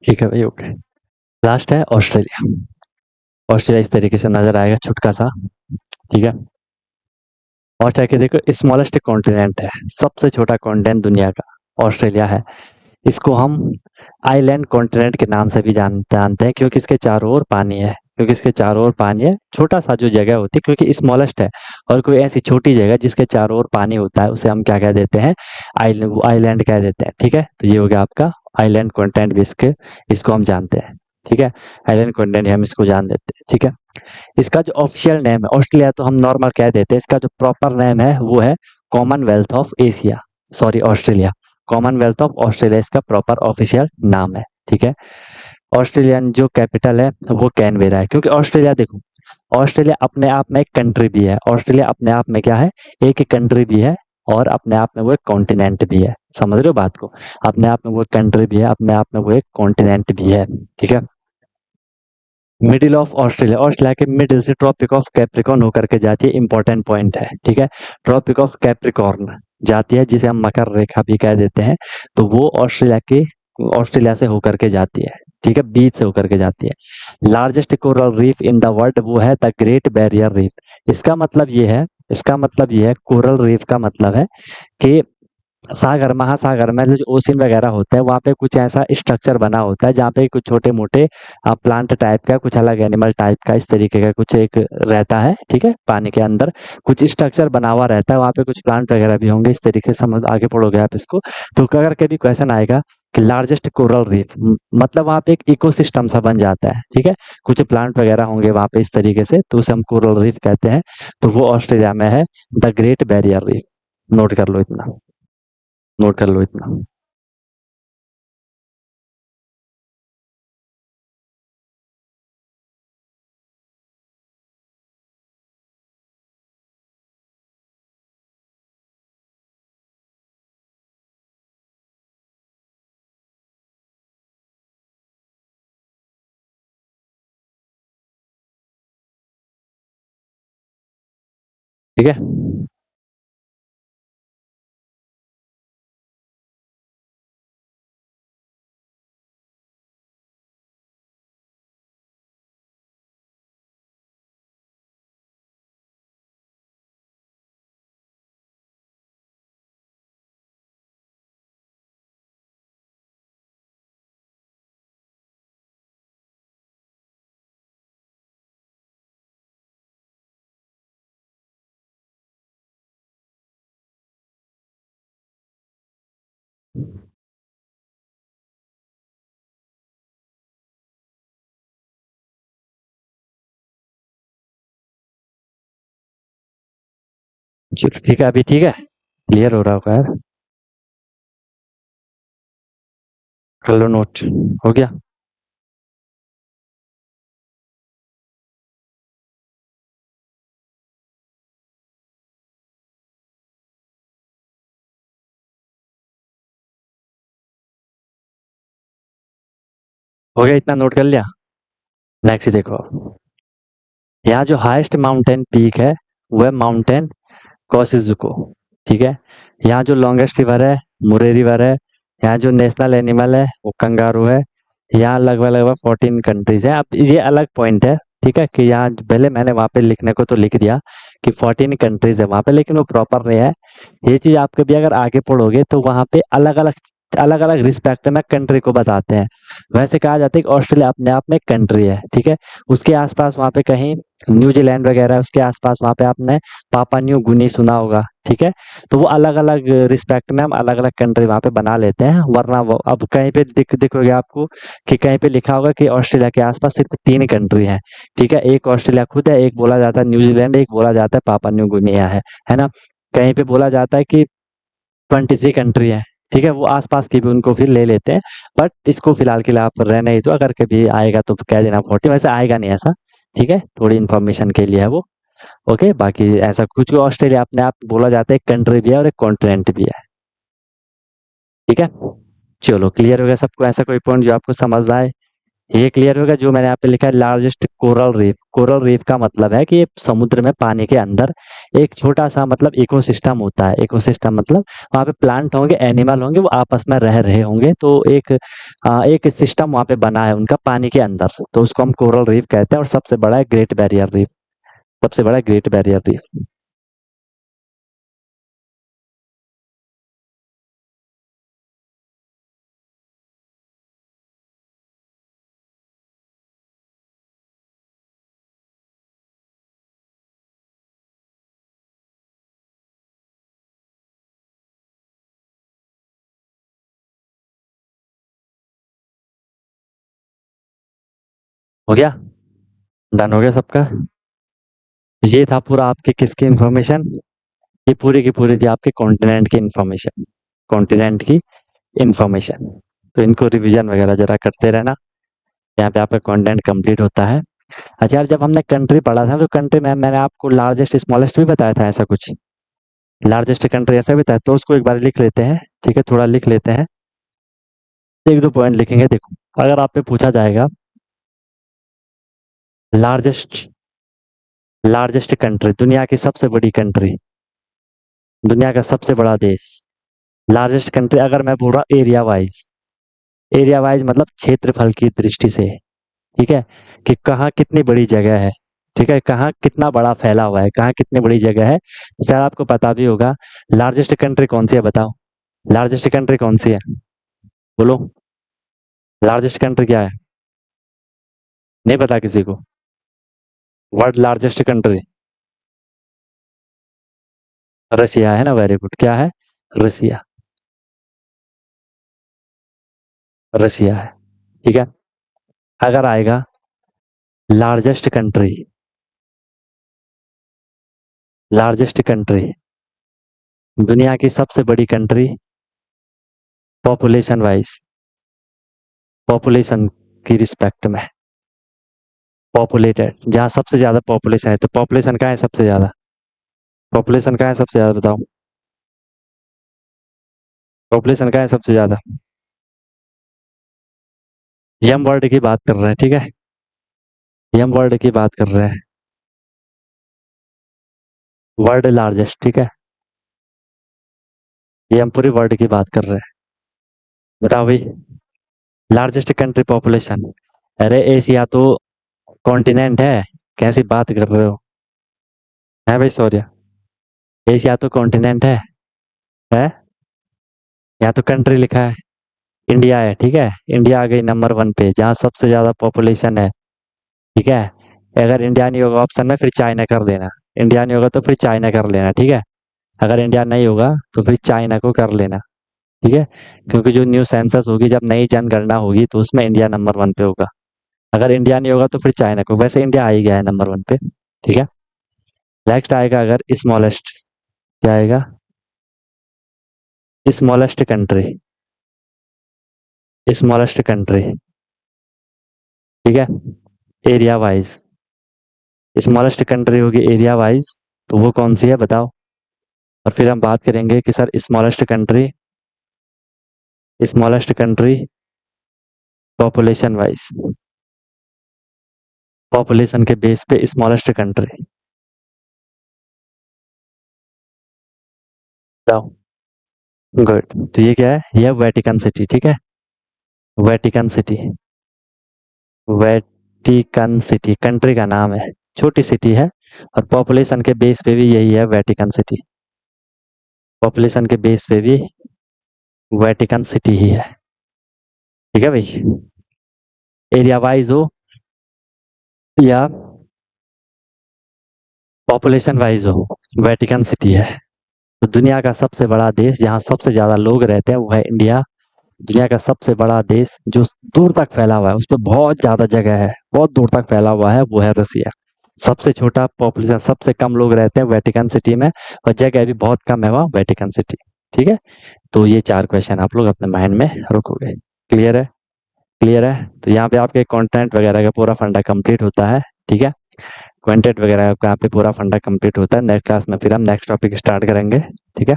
ठीक है भाई, ओके। लास्ट है ऑस्ट्रेलिया। ऑस्ट्रेलिया इस तरीके से नजर आएगा, छुटका सा। ठीक है। ऑस्ट्रेलिया के देखो, स्मॉलेस्ट कॉन्टिनेंट है, सबसे छोटा कॉन्टिनेंट दुनिया का ऑस्ट्रेलिया है। इसको हम आइलैंड कॉन्टिनेंट के नाम से भी जानते हैं, क्योंकि इसके चारों ओर पानी है। क्योंकि इसके चारों ओर पानी है, छोटा सा जो जगह होती है, क्योंकि स्मॉलेस्ट है। और कोई ऐसी छोटी जगह जिसके चारों ओर पानी होता है, उसे हम क्या कह देते हैं? आइलैंड, आइलैंड कह देते हैं। ठीक है, तो ये हो गया आपका आइलैंड कॉन्टिनेंट भी, इसके इसको हम जानते हैं। ठीक है, आइलैंड कॉन्टिनेंट हम इसको जान देते हैं। ठीक है। इसका जो ऑफिशियल नेम है ऑस्ट्रेलिया, तो हम नॉर्मल कह देते हैं। इसका जो प्रॉपर नेम है वो है Commonwealth of Asia. Sorry, Australia. Commonwealth of Australia इसका प्रॉपर ऑफिशियल नाम है। ठीक है। ऑस्ट्रेलियन जो कैपिटल है वो कैनबेरा है, क्योंकि ऑस्ट्रेलिया देखो, ऑस्ट्रेलिया अपने आप में एक कंट्री भी है। ऑस्ट्रेलिया अपने आप में क्या है? एक कंट्री भी है, और अपने आप में वो एक कॉन्टिनेंट भी है। समझ रहे हो बात को? अपने आप में वो एक कंट्री भी है, अपने आप में वो एक कॉन्टिनेंट भी है। ठीक है। मिडिल ऑफ ऑस्ट्रेलिया, ऑस्ट्रेलिया के मिडिल से ट्रॉपिक ऑफ कैप्रिकॉर्न होकर के जाती है। इंपॉर्टेंट पॉइंट है। ठीक है। ट्रॉपिक ऑफ कैप्रिकॉर्न जाती है, जिसे हम मकर रेखा भी कह देते हैं। तो वो ऑस्ट्रेलिया से होकर के जाती है। ठीक है, बीच से होकर के जाती है। Largest coral reef in the world वो है द ग्रेट बैरियर रीफ। इसका मतलब ये है कोरल रीफ का मतलब है कि सागर महासागर में जो ओशन वगैरह होता है, वहाँ पे कुछ ऐसा स्ट्रक्चर बना होता है जहाँ पे कुछ छोटे मोटे प्लांट टाइप का, कुछ अलग एनिमल टाइप का, इस तरीके का कुछ एक रहता है। ठीक है, पानी के अंदर कुछ स्ट्रक्चर बना हुआ रहता है, वहाँ पे कुछ प्लांट वगैरह भी होंगे। इस तरीके से समझ, आगे पढ़ोगे आप इसको तो अगर कभी क्वेश्चन आएगा कि लार्जेस्ट कोरल रीफ, मतलब वहाँ पे एक इकोसिस्टम सा बन जाता है। ठीक है, कुछ प्लांट वगैरह होंगे वहाँ पे इस तरीके से, तो उसे हम कोरल रीफ कहते हैं। तो वो ऑस्ट्रेलिया में है, the great barrier reef. Note कर लो इतना। नोट कर लो इतना। ठीक है। चलो ठीक है, अभी ठीक है, क्लियर हो रहा होगा यार। कर लो नोट। हो गया। हो गया, इतना नोट कर लिया। नेक्स्ट देखो, यहाँ जो हाईएस्ट माउंटेन पीक है वो है माउंटेन कोसिजुको, ठीक है। यहाँ जो लॉन्गेस्ट रिवर है मुरे रिवर है। यहाँ जो नेशनल एनिमल है वो कंगारू है। यहाँ लगभग लगभग 14 कंट्रीज है। अब ये अलग पॉइंट है, ठीक है, कि यहाँ पहले मैंने वहाँ पे लिखने को तो लिख दिया कि 14 कंट्रीज है वहाँ पे, लेकिन वो प्रॉपर नहीं है। ये चीज़ आप कभी अगर आगे पढ़ोगे तो वहाँ पे अलग अलग रिस्पेक्ट में कंट्री को बताते हैं। वैसे कहा जाता है कि ऑस्ट्रेलिया अपने आप में एक कंट्री है, ठीक है। उसके आसपास वहाँ पे कहीं न्यूजीलैंड वगैरह, उसके आसपास वहाँ पे आपने पापा न्यू गुनी सुना होगा, ठीक है। तो वो अलग अलग रिस्पेक्ट में हम अलग अलग कंट्री वहाँ पे बना लेते हैं, वरना वो अब कहीं पे दिखोगे आपको कि कहीं पे लिखा होगा कि ऑस्ट्रेलिया के आसपास सिर्फ 3 कंट्री हैं, ठीक है। एक ऑस्ट्रेलिया खुद है, एक बोला जाता है न्यूजीलैंड, एक बोला जाता है पापा न्यू गुनिया है ना। कहीं पे बोला जाता है कि 23 कंट्री है, ठीक है। वो आसपास की भी उनको फिर ले लेते हैं। बट इसको फिलहाल के लिए आप रहने ही, तो अगर कभी आएगा तो कह देना 40, वैसे आएगा नहीं ऐसा, ठीक है। थोड़ी इन्फॉर्मेशन के लिए है वो। ओके, बाकी ऐसा कुछ ऑस्ट्रेलिया अपने आप बोला जाता है एक कंट्री भी है और एक कॉन्टिनेंट भी है, ठीक है। चलो क्लियर हो गया सबको? ऐसा कोई पॉइंट जो आपको समझ आए? ये क्लियर होगा जो मैंने यहाँ पे लिखा है largest coral reef. Coral reef का मतलब है कि ये समुद्र में पानी के अंदर एक छोटा सा मतलब इकोसिस्टम होता है। इकोसिस्टम मतलब वहाँ पे प्लांट होंगे, एनिमल होंगे, वो आपस में रह रहे होंगे, तो एक सिस्टम वहाँ पे बना है उनका पानी के अंदर, तो उसको हम कोरल रीफ कहते हैं। और सबसे बड़ा है ग्रेट बैरियर रीफ। सबसे बड़ा ग्रेट बैरियर रीफ। हो गया? डन हो गया सबका? ये था पूरा आपके किसकी इंफॉर्मेशन? ये पूरी की पूरी थी आपके कॉन्टिनेंट की इंफॉर्मेशन। कॉन्टिनेंट की इंफॉर्मेशन। तो इनको रिवीजन वगैरह जरा करते रहना, यहाँ पे आपका कंटेंट कंप्लीट होता है। अच्छा यार, जब हमने कंट्री पढ़ा था तो कंट्री में मैंने आपको लार्जेस्ट स्मॉलेस्ट भी बताया था, ऐसा कुछ लार्जेस्ट कंट्री ऐसा भी बताया, तो उसको एक बार लिख लेते हैं, ठीक है, थोड़ा लिख लेते हैं। एक दो पॉइंट लिखेंगे। देखो, अगर आप पे पूछा जाएगा लार्जेस्ट लार्जेस्ट कंट्री, दुनिया की सबसे बड़ी कंट्री, दुनिया का सबसे बड़ा देश, लार्जेस्ट कंट्री, अगर मैं बोल रहा एरिया वाइज मतलब क्षेत्रफल की दृष्टि से, ठीक है, कि कहाँ कितनी बड़ी जगह है, ठीक है, कहाँ कितना बड़ा फैला हुआ है, कहाँ कितनी बड़ी जगह है, तो शायद आपको पता भी होगा। लार्जेस्ट कंट्री कौन सी है बताओ? लार्जेस्ट कंट्री कौन सी है? बोलो, लार्जेस्ट कंट्री क्या है? नहीं पता किसी को? वर्ल्ड लार्जेस्ट कंट्री रसिया है ना। Very good. क्या है? रसिया। रसिया है, ठीक है। अगर आएगा लार्जेस्ट कंट्री, लार्जेस्ट कंट्री, दुनिया की सबसे बड़ी कंट्री पॉपुलेशन वाइज, पॉपुलेशन की रिस्पेक्ट में, पॉपुलेटेड, जहाँ सबसे ज्यादा पॉपुलेशन है, तो पॉपुलेशन कहाँ है सबसे ज्यादा? पॉपुलेशन कहाँ है सबसे ज्यादा बताओ? पॉपुलेशन कहाँ है सबसे ज्यादा? ये हम वर्ल्ड की बात कर रहे हैं, ठीक है, ये हम वर्ल्ड की बात कर रहे हैं। वर्ल्ड लार्जेस्ट, ठीक है, ये हम पूरी वर्ल्ड की बात कर रहे हैं। बताओ भाई, लार्जेस्ट कंट्री पॉपुलेशन। अरे एशिया तो कॉन्टिनेंट है, कैसी बात कर रहे हो? है भाई सौर्य? एशिया तो कॉन्टिनेंट है। यहाँ तो कंट्री लिखा है, इंडिया है, ठीक है। इंडिया आ गई नंबर 1 पे, जहाँ सबसे ज्यादा पॉपुलेशन है, ठीक है। अगर इंडिया नहीं होगा ऑप्शन में, फिर चाइना कर लेना। इंडिया नहीं होगा तो फिर चाइना कर लेना, ठीक है। अगर इंडिया नहीं होगा तो फिर चाइना को कर लेना, ठीक है। क्योंकि जो न्यू सेंसस होगी, जब नई जनगणना होगी, तो उसमें इंडिया नंबर 1 पे होगा। अगर इंडिया नहीं होगा तो फिर चाइना को, वैसे इंडिया आ ही गया है नंबर 1 पे, ठीक है। नेक्स्ट आएगा अगर स्मॉलेस्ट, क्या आएगा? स्मॉलेस्ट कंट्री, स्मॉलेस्ट कंट्री, ठीक है, एरिया वाइज। स्मॉलेस्ट कंट्री होगी एरिया वाइज, तो वो कौन सी है बताओ? और फिर हम बात करेंगे कि sir smallest country population wise, population के बेस पे स्मॉलेस्ट कंट्री। बताओ। गुड। तो ये क्या है? ये है वेटिकन सिटी, ठीक है। Vatican city, Vatican city country का नाम है, छोटी सिटी है और पॉपुलेशन के बेस पे भी यही है वेटिकन सिटी। पॉपुलेशन के बेस पे भी वेटिकन सिटी ही है, ठीक है भाई। एरिया वाइज हो या पॉपुलेशन वाइज हो, वेटिकन सिटी है। तो दुनिया का सबसे बड़ा देश जहाँ सबसे ज्यादा लोग रहते हैं वो है इंडिया। दुनिया का सबसे बड़ा देश जो दूर तक फैला हुआ है, उस पर बहुत ज्यादा जगह है, बहुत दूर तक फैला हुआ है, वो है रसिया। सबसे छोटा पॉपुलेशन, सबसे कम लोग रहते हैं वेटिकन सिटी में और जगह भी बहुत कम है वहाँ वेटिकन सिटी, ठीक है। तो ये 4 क्वेश्चन आप लोग अपने माइंड में रखोगे। क्लियर है? क्लियर है। तो यहाँ पे आपके कंटेंट वगैरह का पूरा फंडा कंप्लीट होता है, ठीक है। कंटेंट वगैरह का यहाँ पे पूरा फंडा कंप्लीट होता है। नेक्स्ट क्लास में फिर हम नेक्स्ट टॉपिक स्टार्ट करेंगे, ठीक है।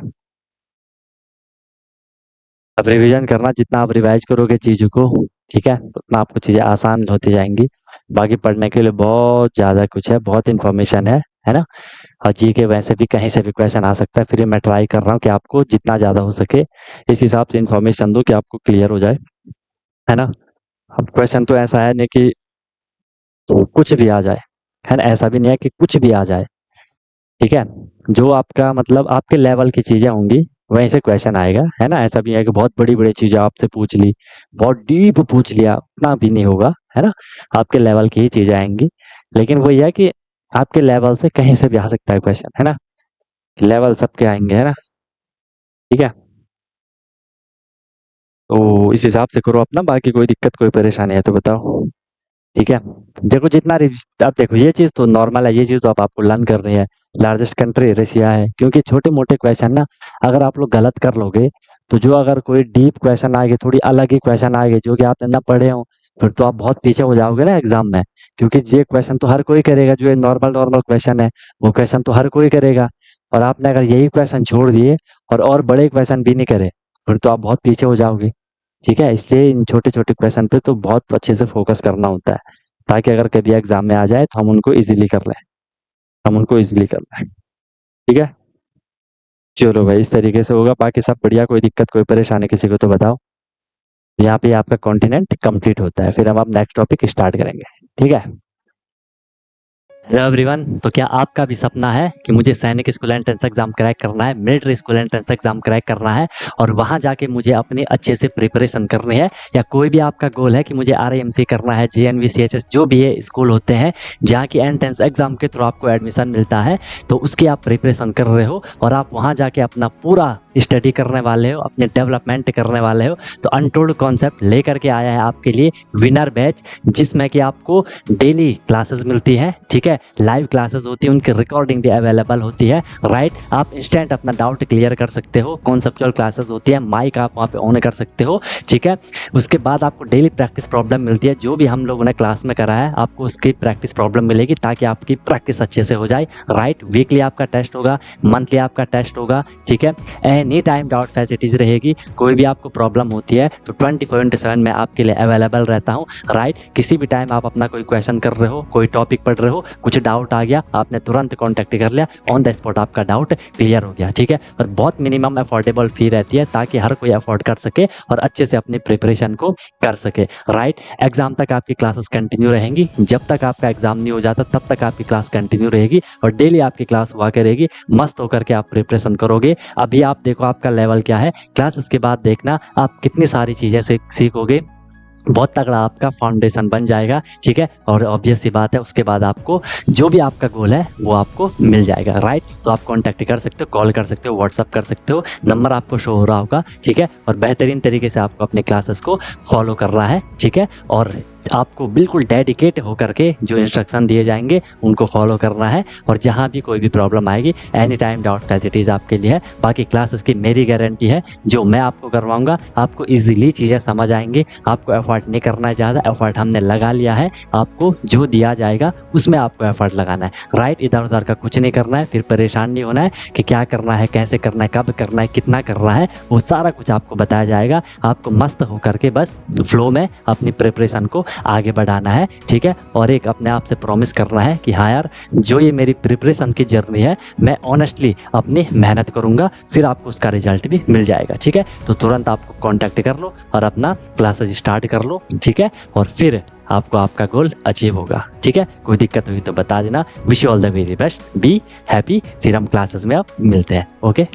अब रिवीजन करना, जितना आप रिवाइज करोगे चीज़ों को, ठीक है, उतना आपको चीज़ें आसान होती जाएंगी। बाकी पढ़ने के लिए बहुत ज़्यादा कुछ है, बहुत इन्फॉर्मेशन है ना। और जी के वैसे भी कहीं से भी क्वेश्चन आ सकता है, फिर मैं ट्राई कर रहा हूँ कि आपको जितना ज़्यादा हो सके इस हिसाब से इन्फॉर्मेशन दूँ कि आपको क्लियर हो जाए, है ना। अब क्वेश्चन तो ऐसा है नहीं कि कुछ भी आ जाए, है ना, ऐसा भी नहीं है कि कुछ भी आ जाए, ठीक है। जो आपका मतलब आपके लेवल की चीज़ें होंगी वहीं से क्वेश्चन आएगा, है ना। ऐसा भी है कि बहुत बड़ी-बड़ी चीज़ें आपसे पूछ ली, बहुत डीप पूछ लिया, उतना भी नहीं होगा, है ना। आपके लेवल की ही चीज़ें आएँगी। लेकिन वही है कि आपके लेवल से कहीं से भी आ सकता है क्वेश्चन, है ना। लेवल सबके आएँगे, है ना, ठीक है। तो इस हिसाब से करो अपना, बाकी कोई दिक्कत, कोई परेशानी है तो बताओ, ठीक है। देखो जितना अब देखो ये चीज़ तो नॉर्मल है, ये चीज़ तो अब आपको लर्न करनी है। लार्जेस्ट कंट्री रशिया है, क्योंकि छोटे-मोटे क्वेश्चन ना अगर आप लोग गलत कर लोगे, तो जो अगर कोई डीप क्वेश्चन आ गए, थोड़ी अलग ही क्वेश्चन आ गए, जो कि आपने ना पढ़े हों, फिर तो आप बहुत पीछे हो जाओगे ना एग्ज़ाम में। क्योंकि ये क्वेश्चन तो हर कोई करेगा, जो ये नॉर्मल क्वेश्चन है, वो क्वेश्चन तो हर कोई करेगा। और आपने अगर यही क्वेश्चन छोड़ दिए और बड़े क्वेश्चन भी नहीं करे, फिर तो आप बहुत पीछे हो जाओगे। ठीक है, इसलिए इन छोटे-छोटे क्वेश्चन पे तो बहुत अच्छे से फ़ोकस करना होता है, ताकि अगर कभी एग्ज़ाम में आ जाए तो हम उनको ईज़िली कर लें, हम उनको ईज़िली कर लें, ठीक है? चलो भाई इस तरीके से होगा, बाकी सब बढ़िया, कोई दिक्कत, कोई परेशानी किसी को तो बताओ। यहाँ पे आपका कॉन्टिनेंट कंप्लीट होता है, फिर हम अब नेक्स्ट टॉपिक स्टार्ट करेंगे, ठीक है? हेलो एवरीवन, तो क्या आपका भी सपना है कि मुझे सैनिक स्कूल एंट्रेंस एग्जाम क्रैक करना है, military school entrance exam crack करना है और वहां जाके मुझे अपनी अच्छे से प्रिपरेशन करनी है, या कोई भी आपका गोल है कि मुझे आरआईएमसी करना है, जेएनवी, सीएचएस, जो भी ये स्कूल होते हैं जहाँ की एंट्रेंस एग्जाम के थ्रू आपको एडमिशन मिलता है, तो उसकी आप प्रिपरेशन कर रहे हो और आप वहाँ जाके अपना पूरा स्टडी करने वाले हो, अपने डेवलपमेंट करने वाले हो, तो अनटोल्ड कॉन्सेप्ट लेकर के आया है आपके लिए विनर बैच, जिसमें कि आपको डेली क्लासेस मिलती है, ठीक है, लाइव क्लासेस होती है, उनकी रिकॉर्डिंग भी अवेलेबल होती है, राइट। आप इंस्टेंट अपना डाउट क्लियर कर सकते हो, कॉन्सेप्चुअल क्लासेस होती है, माइक आप वहाँ पे ऑन कर सकते हो, ठीक है। उसके बाद आपको डेली प्रैक्टिस प्रॉब्लम मिलती है, जो भी हम लोगों ने क्लास में करा है आपको उसकी प्रैक्टिस प्रॉब्लम मिलेगी, ताकि आपकी प्रैक्टिस अच्छे से हो जाए, राइट। वीकली आपका टेस्ट होगा, मंथली आपका टेस्ट होगा, ठीक है। एनी टाइम डाउट फैसिलिटीज रहेगी, कोई भी आपको प्रॉब्लम होती है तो 24/7 मैं आपके लिए अवेलेबल रहता हूँ, राइट। किसी भी टाइम आप अपना कोई क्वेश्चन कर रहे हो, कोई टॉपिक पढ़ रहे हो, कुछ डाउट आ गया, आपने तुरंत कॉन्टैक्ट कर लिया, ऑन द स्पॉट आपका डाउट क्लियर हो गया, ठीक है। और बहुत मिनिमम अफोर्डेबल फी रहती है, ताकि हर कोई अफोर्ड कर सके और अच्छे से अपनी प्रिपरेशन को कर सके, राइट। एग्जाम तक आपकी क्लासेस कंटिन्यू रहेंगी, जब तक आपका एग्जाम नहीं हो जाता तब तक आपकी क्लास कंटिन्यू रहेगी और डेली आपकी क्लास हुआ करेगी, मस्त होकर के आप प्रिपरेशन करोगे। अभी आप देखो आपका लेवल क्या है, क्लासेस के बाद देखना आप कितनी सारी चीज़ें सीखोगे, बहुत तगड़ा आपका फाउंडेशन बन जाएगा, ठीक है। और ऑब्वियस सी बात है, उसके बाद आपको जो भी आपका गोल है वो आपको मिल जाएगा, राइट। तो आप कांटेक्ट कर सकते हो, कॉल कर सकते हो, व्हाट्सअप कर सकते हो, नंबर आपको शो हो रहा होगा, ठीक है। और बेहतरीन तरीके से आपको अपने क्लासेस को फॉलो करना है, ठीक है। और आपको बिल्कुल डेडिकेट होकर के जो इंस्ट्रक्शन दिए जाएंगे उनको फॉलो करना है, और जहाँ भी कोई भी प्रॉब्लम आएगी एनी टाइम डाउट फैसिलिटीज़ आपके लिए है। बाकी क्लासेस की मेरी गारंटी है, जो मैं आपको करवाऊंगा आपको इजीली चीज़ें समझ आएंगी, आपको एफर्ट नहीं करना है ज़्यादा, एफर्ट हमने लगा लिया है, आपको जो दिया जाएगा उसमें आपको एफर्ट लगाना है, राइट। इधर उधर का कुछ नहीं करना है, फिर परेशान नहीं होना है कि क्या करना है, कैसे करना है, कब करना है, कितना करना है, वो सारा कुछ आपको बताया जाएगा। आपको मस्त होकर के बस फ्लो में अपनी प्रिपरेशन को आगे बढ़ाना है, ठीक है। और एक अपने आप से प्रॉमिस करना है कि हाँ यार, जो ये मेरी प्रिपरेशन की जर्नी है, मैं ऑनेस्टली अपनी मेहनत करूँगा, फिर आपको उसका रिजल्ट भी मिल जाएगा, ठीक है। तो तुरंत आपको कॉन्टैक्ट कर लो और अपना क्लासेस स्टार्ट कर लो, ठीक है। और फिर आपको आपका गोल अचीव होगा, ठीक है। कोई दिक्कत हुई तो बता देना। Wish you all the very best, be happy. फिर हम क्लासेस में अब मिलते हैं, ओके।